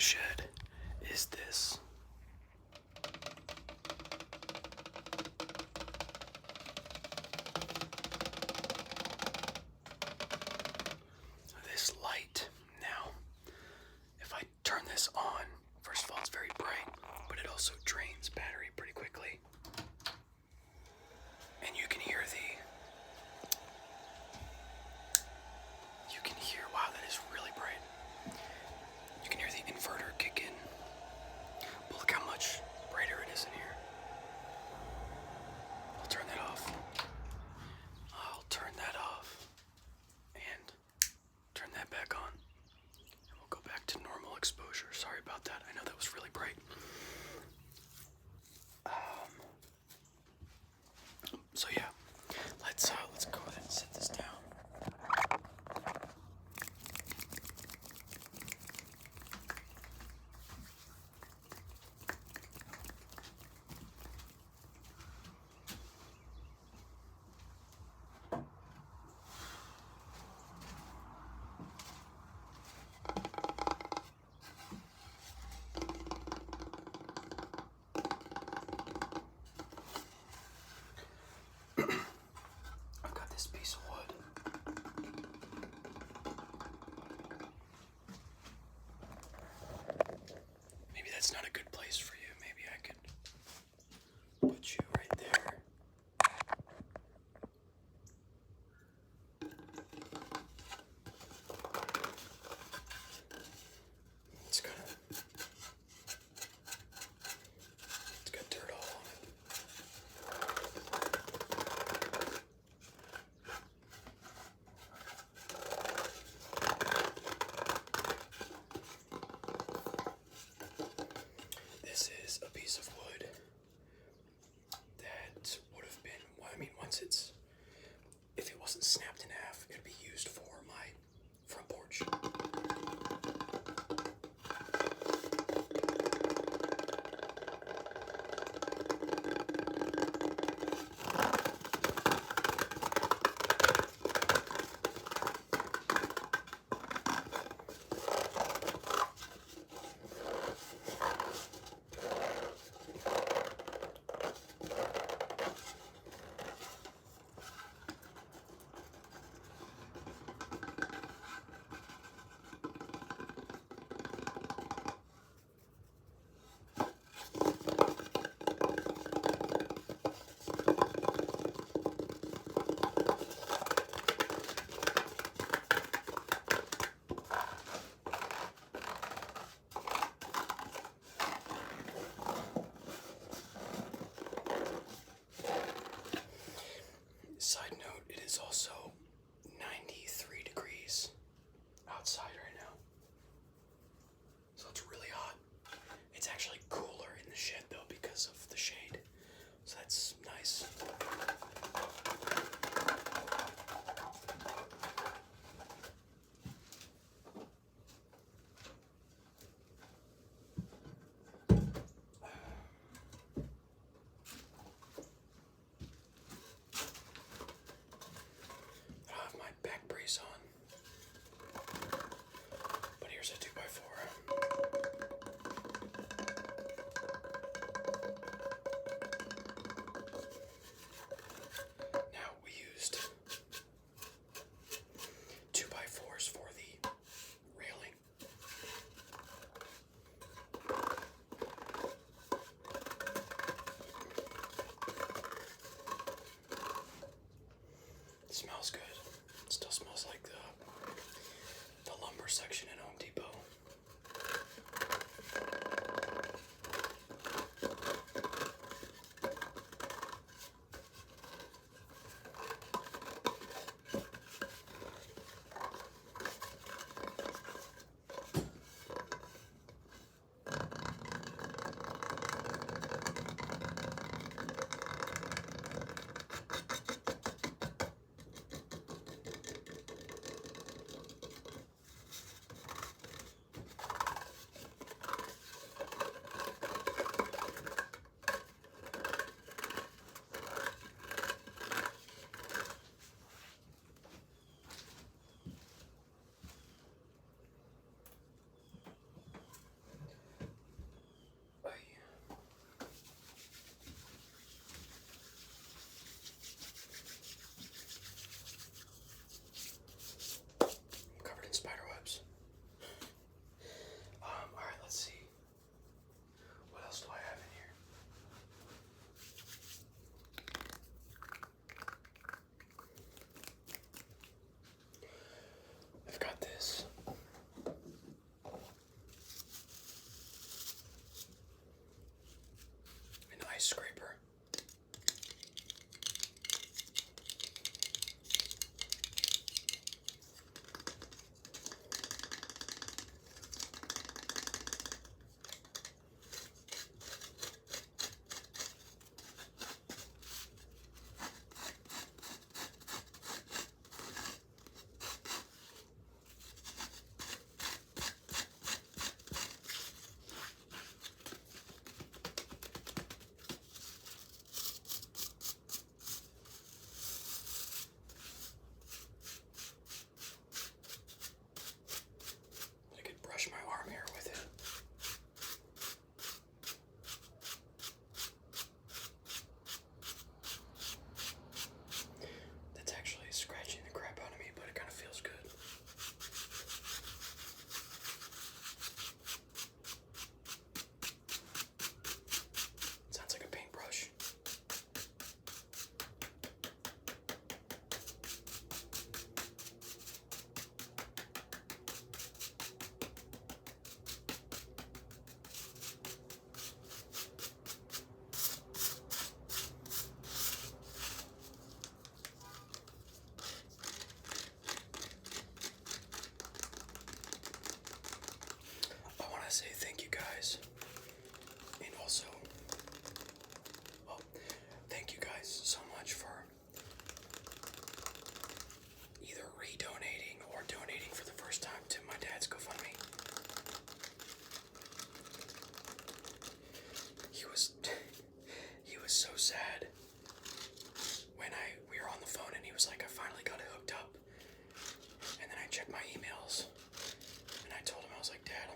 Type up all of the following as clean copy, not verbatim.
shed is this. This light. Now, if I turn this on, first of all, it's very bright, but it also drains battery pretty quickly. And you can hear wow, that is really bright. You can hear the inverter kick in. But look how much brighter it is in here. I'll turn that off. I'll turn that off. And turn that back on. And we'll go back to normal exposure. Sorry about that. I know that was really bright. So yeah, let's go ahead and set this down. I've got this piece of wood. Maybe that's not a good place for you. Maybe I could put you right there. It's got dirt all on it. This is a piece of wood that would have been, if it wasn't snapped in half, it would be used for my front porch. Side note, it is also 93 degrees outside right now. So it's really hot. It's actually cooler in the shed though because of the shade. So that's nice. I have my back brace on. But here's a 2x4. Now we used 2x4s for the railing. It smells good. It still smells like the lumber section at Home Depot.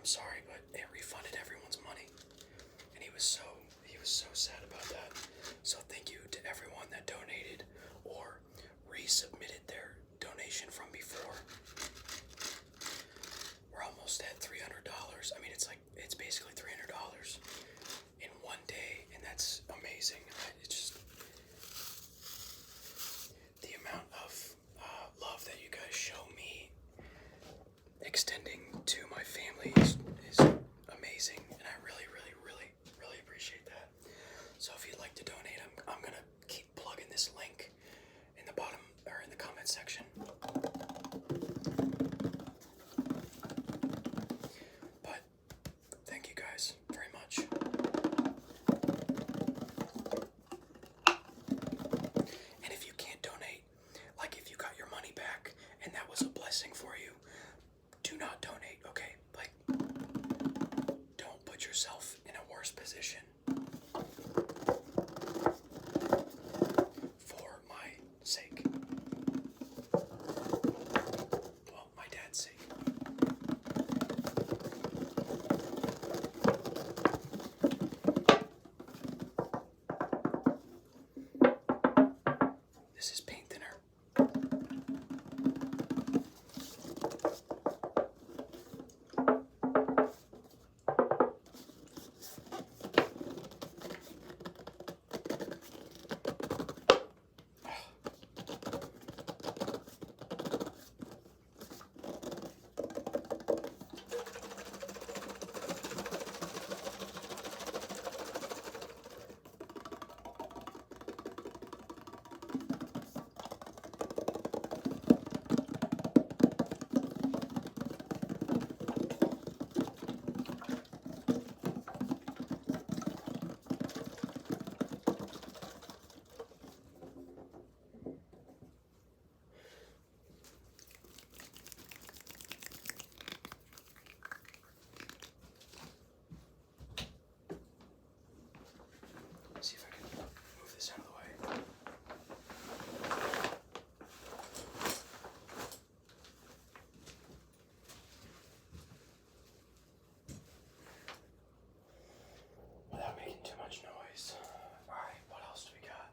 sorry, but it refunded everyone's money. And he was so sad about that. So thank you to everyone that donated or resubmitted their donation from before. We're almost at $300. I mean, it's basically $300 in one day, and that's amazing. It's just the amount of love that you guys show me extending to my family is amazing, and I really, really, really, really appreciate that. So if you'd like to donate, I'm gonna keep plugging this link in the bottom or in the comment section. But thank you guys very much. And if you can't donate, like if you got your money back and that was a blessing for you, do not donate, okay? Like, don't put yourself in a worse position for my sake. Well, my dad's sake. This is paint thinner. See if I can move this out of the way. Without making too much noise. Alright, what else do we got?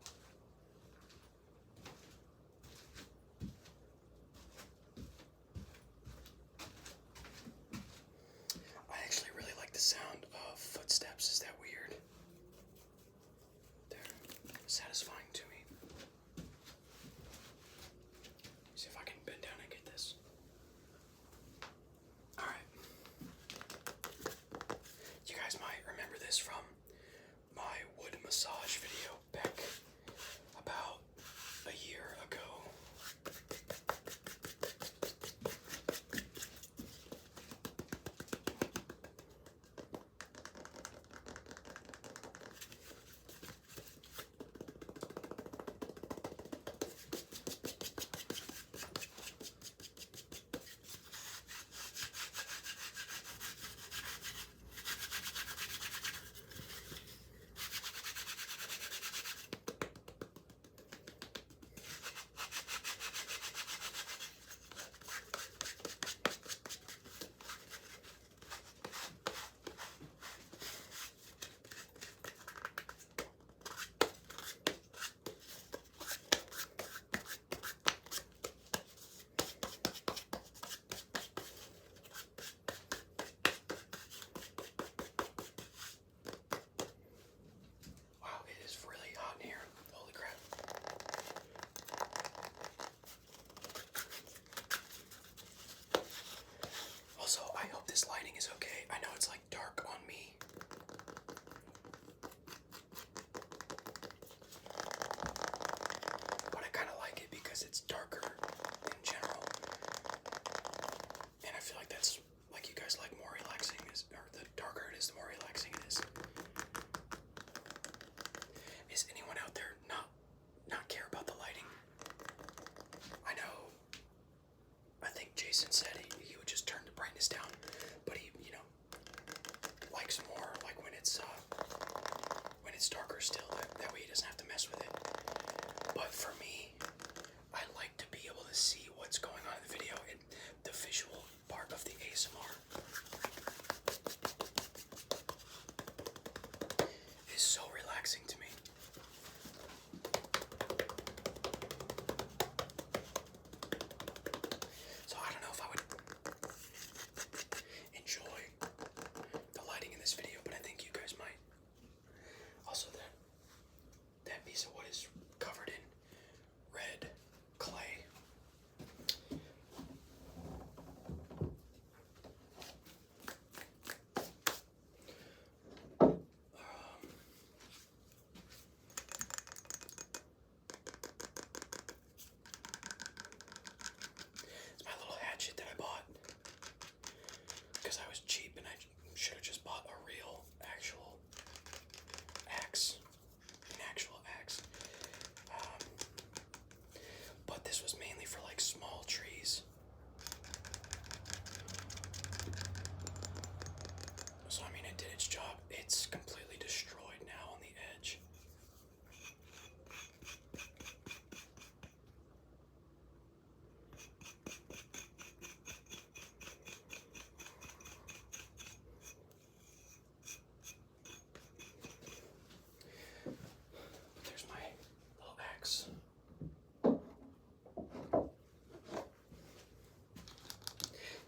I actually really like the sound of footsteps. Is that weird? They're satisfying to me. See if I can bend down and get this. Alright. You guys might remember this from my wood massage video back about a year ago. Wow, it is really hot in here. Holy crap. Also, I hope this lighting is okay. I know it's like dark on me. But I kind of like it because it's darker in general. And I feel like that's, like, you guys like more relaxing, or the darker it is, the more relaxing it is. Is anyone out there not care about the lighting? I know, I think Jason said he would just turn the brightness down, but he, likes more like when it's darker still. That way he doesn't have to mess with it. But for me, I like to be able to see what's going on in the video and the visual part of the ASMR.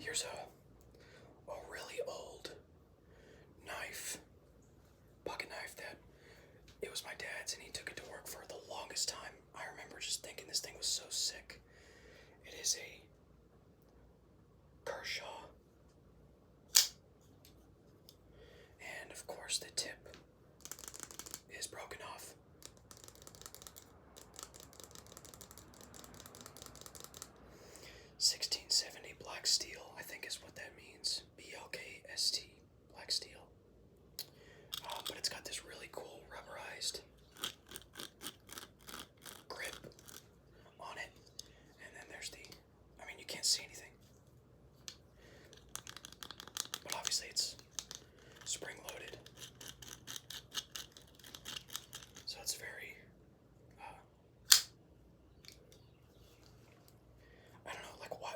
Here's a really old knife, pocket knife that it was my dad's, and he took it to work for the longest time. I remember just thinking this thing was so sick. It is a Kershaw. And of course the tip is broken off. $1670 black steel, I think is what that means. BLKST, black steel. But it's got this really cool rubberized grip on it. And then there's you can't see anything. But obviously it's spring loaded. So it's very, I don't know, like why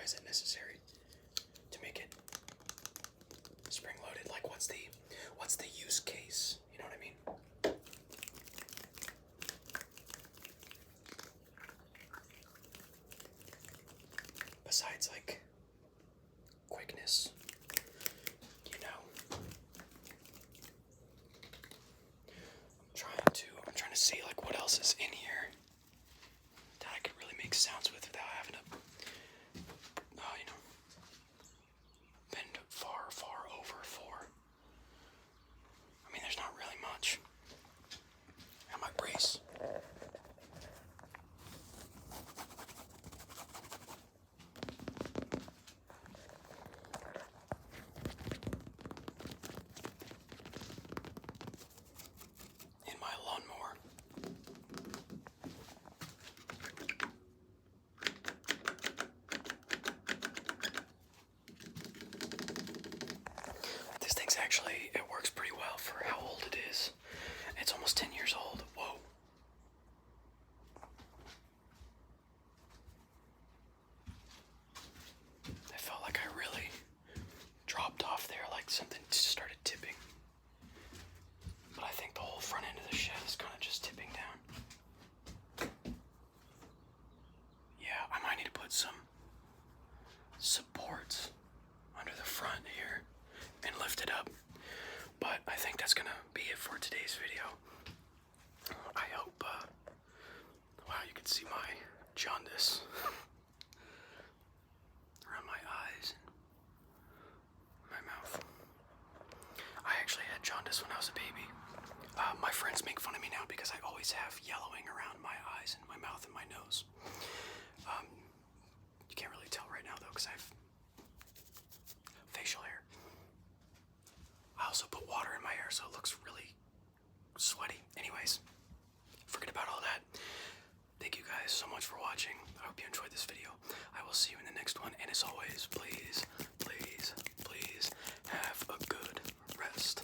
is it necessary to make it spring loaded? Like what's the use case? You know what I mean? Besides like quickness, you know. I'm trying to see like what else is in here that I could really make sounds with without having to bend far over for. I mean, there's not really much. And my brace. And my lawnmower. This thing's actually, it works pretty well for how old it is. It's almost 10 years old. Whoa. I felt like I really dropped off there, like something just started tipping. But I think the whole front end of the shed is kind of just tipping down. Yeah, I might need to put some supports under the front here and lift it up. But I think that's gonna be it for today's video. I hope, wow, you can see my jaundice around my eyes and my mouth. I actually had jaundice when I was a baby. My friends make fun of me now because I always have yellowing around my eyes and my mouth and my nose. You can't really tell right now though because I have facial hair. I also put water in my hair so it looks really sweaty. Anyways, forget about all that. Thank you guys so much for watching. I hope you enjoyed this video. I will see you in the next one. And as always, please, please, please have a good rest